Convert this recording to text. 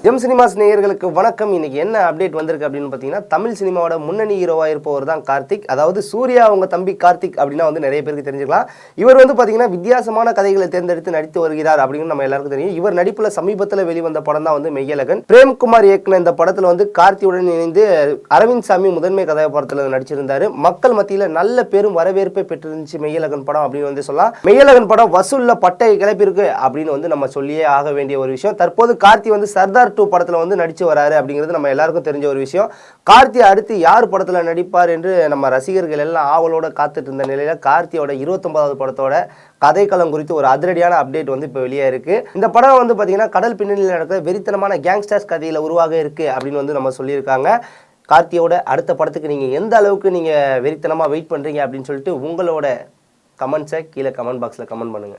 GeM cinemas நேயர்களுக்கு வணக்கம். இன்னைக்கு என்ன அப்டேட் வந்திருக்கு அப்படின்னு பார்த்தீங்கன்னா, தமிழ் சினிமாவோட முன்னணி ஹீரோவாக இருப்பவர் தான் கார்த்திக். அதாவது சூர்யா அவங்க தம்பி கார்த்திக் அப்படின்னா வந்து நிறைய பேருக்கு தெரிஞ்சுக்கலாம். இவர் வந்து பார்த்தீங்கன்னா வித்தியாசமான கதைகளை தேர்ந்தெடுத்து நடித்து வருகிறார் அப்படின்னு நம்ம எல்லாருக்கும் தெரியும். இவர் நடிப்பில் சமீபத்தில் வெளிவந்த படம் தான் வந்து மெய்யழகன். பிரேம்குமார் இயக்குன இந்த படத்தில் வந்து கார்த்தியுடன் இணைந்து அரவிந்த் சாமி முதன்மை கதாபாத்திரத்தில் நடிச்சிருந்தாரு. மக்கள் மத்தியில் நல்ல பெரும் வரவேற்பை பெற்றிருந்துச்சு மெய்யழகன் படம் அப்படின்னு வந்து சொல்லலாம். மெய்யழகன் படம் வசூல்ல பட்டை கிளப்பிருக்கு அப்படின்னு வந்து நம்ம சொல்லியே ஆக வேண்டிய ஒரு விஷயம். தற்போது கார்த்தி வந்து சர்தார் 2 படத்துல வந்து நடிச்சு வராரு அப்படிங்கிறது நம்ம எல்லாருக்கும் தெரிஞ்ச ஒரு விஷயம். கார்த்தி அடுத்து யார் படத்துல நடிப்பார் என்று நம்ம ரசிகர்கள் எல்லாம் ஆவலோட காத்துட்டு இருந்த நிலையில கார்த்தியோட 29வது படத்தோட கதைக்களம் குறித்து ஒரு அதிரடியான அப்டேட் வந்து இப்போ வெளியே இருக்கு. இந்த படம் வந்து பாத்தீங்கன்னா கடல் பின்னணியில் நடக்கிற வெறித்தனமான கேங்ஸ்டர்ஸ் கதையில உருவாக இருக்கு அப்படின்னு வந்து நம்ம சொல்லியிருக்காங்க. கார்த்தியோட அடுத்த படத்துக்கு நீங்க எந்த அளவுக்கு நீங்க வெறித்தனமா வெயிட் பண்றீங்க அப்படின்னு சொல்லிட்டு உங்களோட கமெண்ட்ஸை கீழே கமெண்ட் பாக்ஸ்ல கமெண்ட் பண்ணுங்க.